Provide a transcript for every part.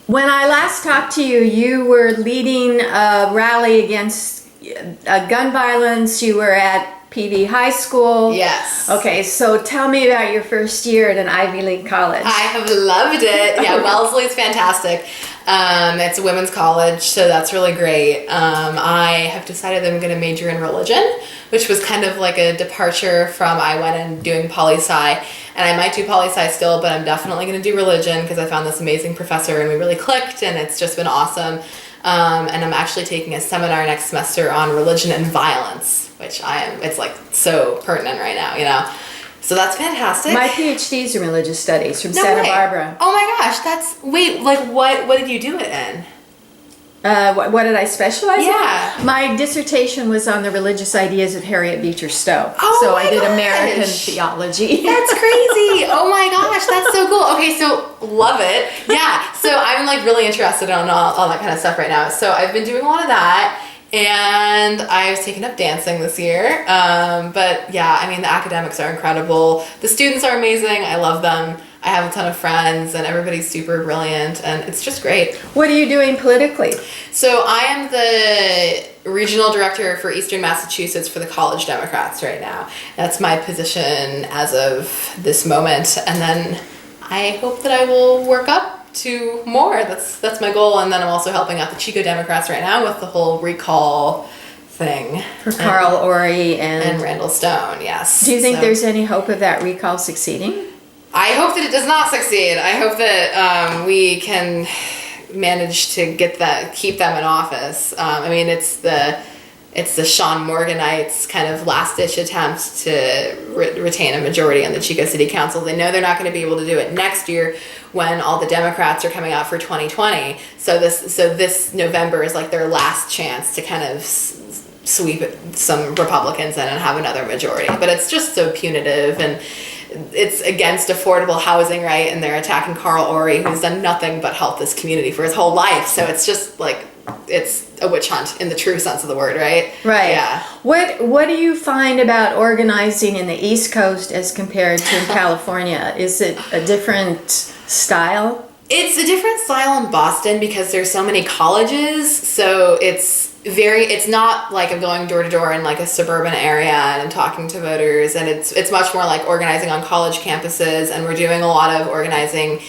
When I last talked to you, you were leading a rally against gun violence. You were at PV High School. Yes. Okay, so tell me about your first year at an Ivy League college. I have loved it. Yeah, Wellsley is fantastic. It's a women's college, so that's really great. I have decided that I'm going to major in religion, which was kind of like a departure from I went and doing poli-sci. And I might do poli-sci still, but I'm definitely going to do religion because I found this amazing professor and we really clicked and it's just been awesome. And I'm actually taking a seminar next semester on religion and violence, which it's like so pertinent right now, you know? So that's fantastic. My PhD's in religious studies from No Santa way. Barbara. Oh my gosh, what did you do it in? What did I specialize Yeah. in? My dissertation was on the religious ideas of Harriet Beecher Stowe. Oh so my I did gosh. American theology. That's crazy. Oh my gosh, that's so cool. Okay, so love it. Yeah, so I'm like really interested on all that kind of stuff right now. So I've been doing a lot of that. And I've taken up dancing this year. But yeah, I mean, the academics are incredible. The students are amazing. I love them. I have a ton of friends and everybody's super brilliant and it's just great. What are you doing politically? So I am the regional director for Eastern Massachusetts for the College Democrats right now. That's my position as of this moment. And then I hope that I will work up to more. That's my goal. And then I'm also helping out the Chico Democrats right now with the whole recall thing. For Carl Orey and Randall Stone, yes. Do you think there's any hope of that recall succeeding? I hope that it does not succeed. I hope that we can manage to keep them in office. I mean, it's the Sean Morganites' kind of last-ditch attempt to retain a majority on the Chico City Council. They know they're not going to be able to do it next year when all the Democrats are coming out for 2020. So this November is like their last chance to kind of sweep some Republicans in and have another majority. But it's just so punitive and it's against affordable housing, right? And they're attacking Carl Orey, who's done nothing but help this community for his whole life. So it's just like, it's a witch hunt in the true sense of the word, right? Right. Yeah. What do you find about organizing in the East Coast as compared to in California? Is it a different style? It's a different style in Boston because there's so many colleges. So it's not like I'm going door to door in like a suburban area and talking to voters, and it's much more like organizing on college campuses, and we're doing a lot of organizing,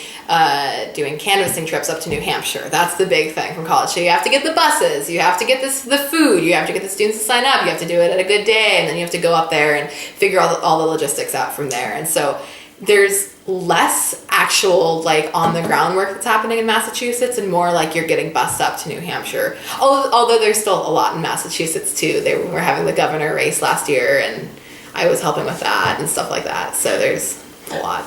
doing canvassing trips up to New Hampshire. That's the big thing from college. So you have to get the buses, you have to get the food, you have to get the students to sign up, you have to do it at a good day, and then you have to go up there and figure all the logistics out from there. And so there's less actual like on the ground work that's happening in Massachusetts and more like you're getting bussed up to New Hampshire. Although there's still a lot in Massachusetts too. They were having the governor race last year and I was helping with that and stuff like that. So there's a lot.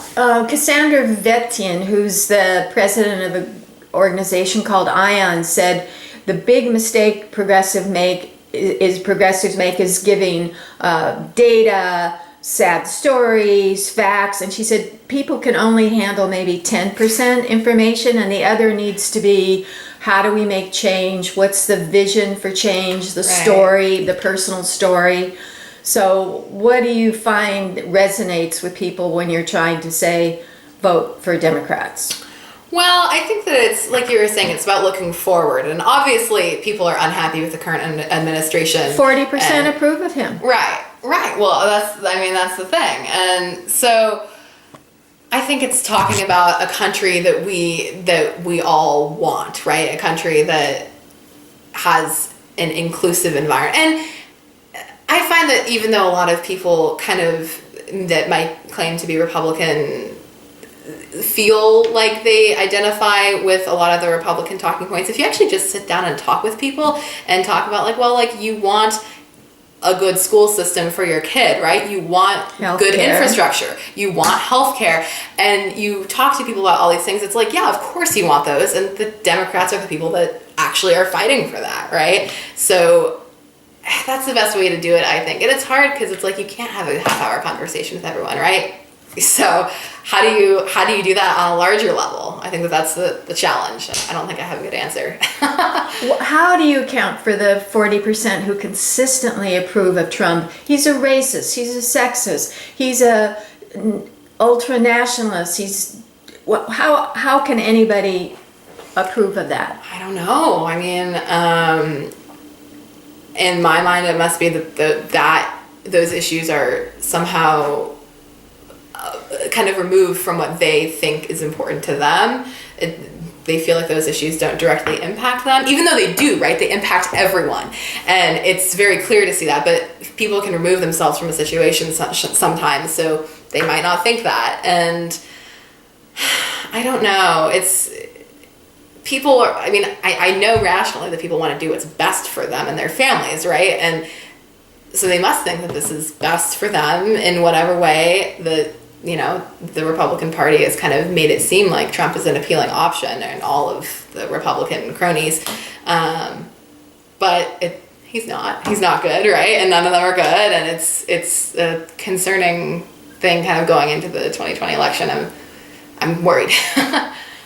Cassandra Vettian, who's the president of an organization called ION, said the big mistake progressives make is giving data, sad stories, facts, and she said people can only handle maybe 10% information and the other needs to be how do we make change, what's the vision for change, the story, the personal story. So what do you find resonates with people when you're trying to say vote for Democrats? Well, I think that it's like you were saying, it's about looking forward, and obviously people are unhappy with the current administration. 40% approve of him. Right. Well, that's the thing. And so I think it's talking about a country that we all want, right? A country that has an inclusive environment. And I find that even though a lot of people kind of that might claim to be Republican feel like they identify with a lot of the Republican talking points, if you actually just sit down and talk with people and talk about like, well, like you want a good school system for your kid, right? You want good infrastructure. You want healthcare. And you talk to people about all these things. It's like, yeah, of course you want those. And the Democrats are the people that actually are fighting for that, right? So that's the best way to do it, I think. And it's hard because it's like you can't have a half-hour conversation with everyone, right? So how do you do that on a larger level? I think that's the challenge. I don't think I have a good answer. How do you account for the 40% who consistently approve of Trump? He's a racist. He's a sexist. He's a ultra nationalist. How can anybody approve of that? I don't know. I mean, in my mind, it must be that those issues are somehow kind of removed from what they think is important to them. They feel like those issues don't directly impact them, even though they do, right? They impact everyone. And it's very clear to see that, but people can remove themselves from a situation sometimes, so they might not think that. And I don't know. People are, I mean, I know rationally that people want to do what's best for them and their families, right? And so they must think that this is best for them in whatever way that, the Republican Party has kind of made it seem like Trump is an appealing option and all of the Republican cronies. But he's not good, right? And none of them are good. And it's a concerning thing kind of going into the 2020 election. I'm worried.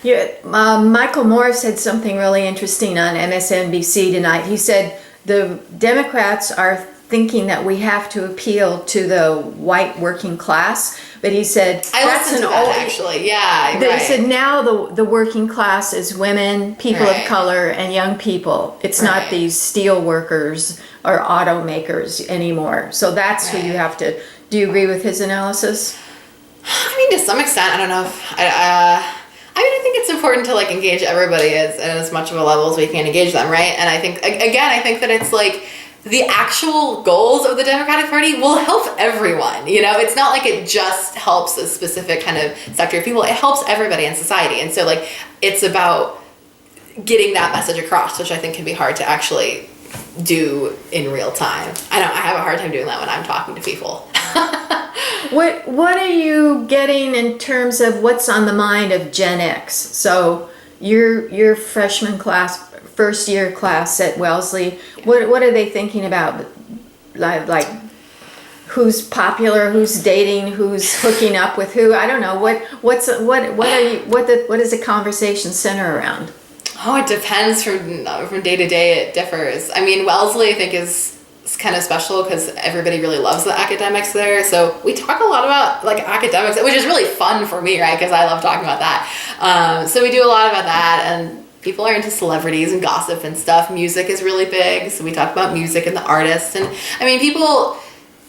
Yeah, Michael Moore said something really interesting on MSNBC tonight. He said the Democrats are thinking that we have to appeal to the white working class, but he said that's an old actually. Yeah, right. He said now the working class is women, people of color, and young people. It's not these steel workers or automakers anymore. So that's who you have to. Do you agree with his analysis? I mean, to some extent. I don't know if I think it's important to like engage everybody as much of a level as we can engage them, right? And I think that it's like the actual goals of the Democratic Party will help everyone. It's not like it just helps a specific kind of sector of people. It helps everybody in society. And so like it's about getting that message across, which I think can be hard to actually do in real time. I have a hard time doing that when I'm talking to people. What are you getting in terms of what's on the mind of Gen X? So your freshman class, first year class at Wellsley, what are they thinking about? Like who's popular, who's dating, who's hooking up with who? I don't know. What does the conversation center around? Oh, it depends from day to day. It differs. I mean, Wellsley I think is kind of special because everybody really loves the academics there. So we talk a lot about like academics, which is really fun for me, right? Because I love talking about that. So we do a lot about that, and people are into celebrities and gossip and stuff. Music is really big, so we talk about music and the artists. And I mean, people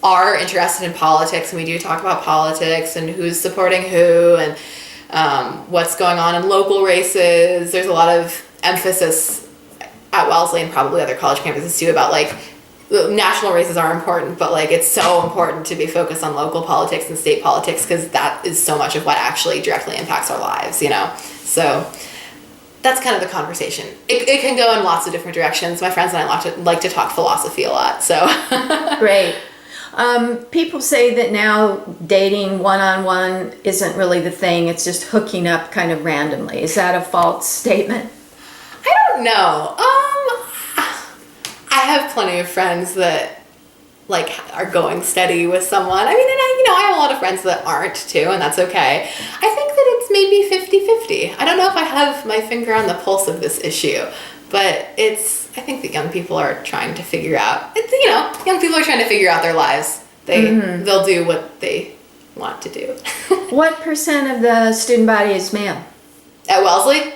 are interested in politics, and we do talk about politics and who's supporting who and what's going on in local races. There's a lot of emphasis at Wellsley and probably other college campuses too about like national races are important, but like it's so important to be focused on local politics and state politics because that is so much of what actually directly impacts our lives, So that's kind of the conversation. It can go in lots of different directions. My friends and I like to talk philosophy a lot, so. Great. People say that now dating one-on-one isn't really the thing. It's just hooking up kind of randomly. Is that a false statement? I don't know. I have plenty of friends that like are going steady with someone. I mean, and I have a lot of friends that aren't too, and that's okay. I think that it's maybe 50-50. I don't know if I have my finger on the pulse of this issue, but I think that young people are trying to figure out, young people are trying to figure out their lives. They'll do what they want to do. What percent of the student body is male? At Wellsley?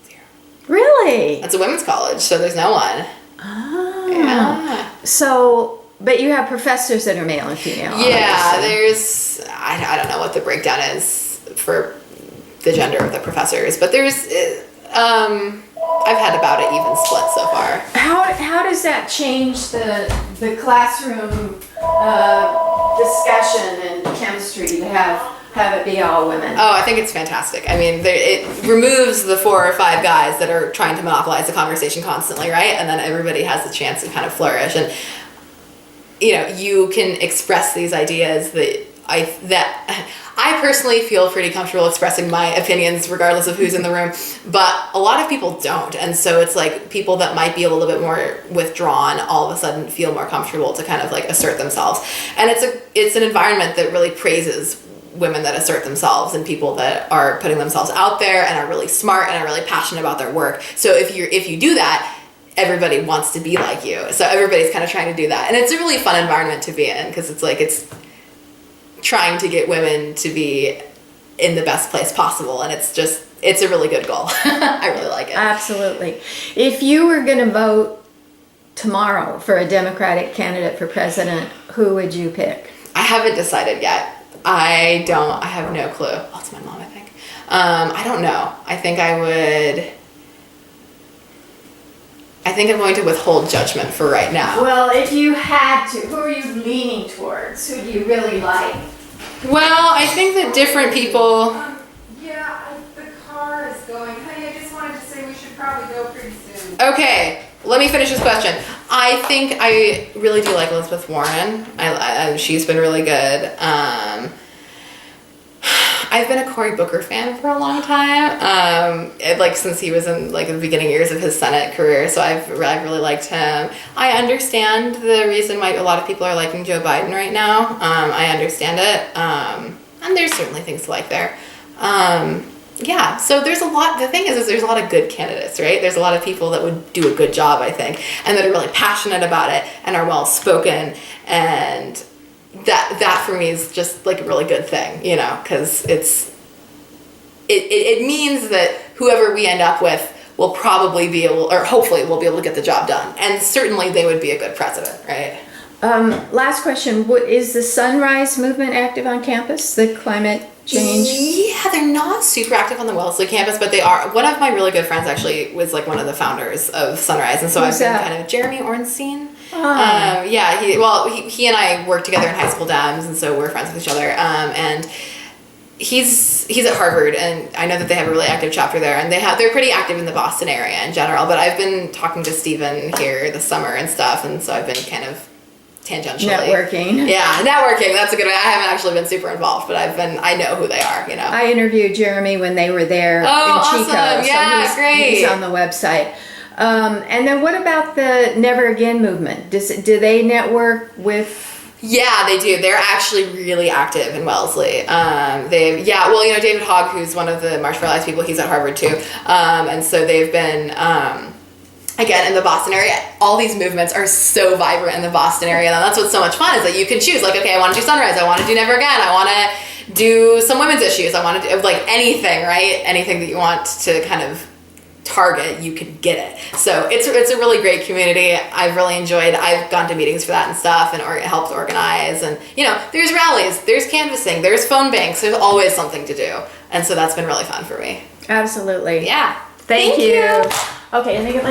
0. Really? It's a women's college, so there's no one. Ah. Yeah. So, but you have professors that are male and female. Yeah, obviously. there's, I don't know what the breakdown is for the gender of the professors, but there's, I've had about an even split so far. How does that change the classroom discussion and chemistry to have it be all women? Oh, I think it's fantastic. I mean, it removes the 4 or 5 guys that are trying to monopolize the conversation constantly, right? And then everybody has the chance to kind of flourish. And, you can express these ideas that I personally feel pretty comfortable expressing my opinions regardless of who's in the room, but a lot of people don't. And so it's like people that might be a little bit more withdrawn all of a sudden feel more comfortable to kind of like assert themselves. And it's an environment that really praises women that assert themselves and people that are putting themselves out there and are really smart and are really passionate about their work. So if you do that, everybody wants to be like you. So everybody's kind of trying to do that. And it's a really fun environment to be in because it's trying to get women to be in the best place possible. And it's a really good goal. I really like it. Absolutely. If you were going to vote tomorrow for a Democratic candidate for president, who would you pick? I haven't decided yet. I have no clue. Oh, it's my mom, I think. I don't know. I think I'm going to withhold judgment for right now. Well, if you had to, who are you leaning towards? Who do you really like? Well, I think that different people... The car is going. Honey, I just wanted to say we should probably go pretty soon. Okay, let me finish this question. I think I really do like Elizabeth Warren. She's been really good. I've been a Cory Booker fan for a long time, since he was in the beginning years of his Senate career. So I've really liked him. I understand the reason why a lot of people are liking Joe Biden right now. I understand it, and there's certainly things to like there. So there's a lot. The thing is there's a lot of good candidates, right? There's a lot of people that would do a good job, I think, and that are really passionate about it and are well spoken, and that for me is just like a really good thing, because it means that whoever we end up with will probably be able, or hopefully will be able to get the job done, and certainly they would be a good president, right? Last question. Is the Sunrise Movement active on campus, the climate change? Yeah, they're not super active on the Wellsley campus, but they are. One of my really good friends actually was one of the founders of Sunrise, and so Who's I've been that? kind of Jeremy Ornstein. Ah. He and I worked together in high school Dems, and so we're friends with each other. And he's at Harvard, and I know that they have a really active chapter there, and they're pretty active in the Boston area in general. But I've been talking to Stephen here this summer and stuff, and so I've been kind of tangentially Networking. Yeah, networking. That's a good way. I haven't actually been super involved, but I know who they are. I interviewed Jeremy when they were there in Chico. Awesome. Yeah, so great. He's on the website. And then what about the Never Again movement? Do they network with? Yeah, they do. They're actually really active in Wellsley. David Hogg, who's one of the March for Lives people, he's at Harvard too. And so they've been, again, in the Boston area. All these movements are so vibrant in the Boston area. And that's what's so much fun is that you can choose, okay, I want to do Sunrise. I want to do Never Again. I want to do some women's issues. I want to do, anything, right? Anything that you want to kind of target, you can get it. So it's a really great community. I've really enjoyed. I've gone to meetings for that and stuff, and helped organize. And there's rallies, there's canvassing, there's phone banks. There's always something to do, and so that's been really fun for me. Absolutely. Yeah. Thank you. Okay, I think it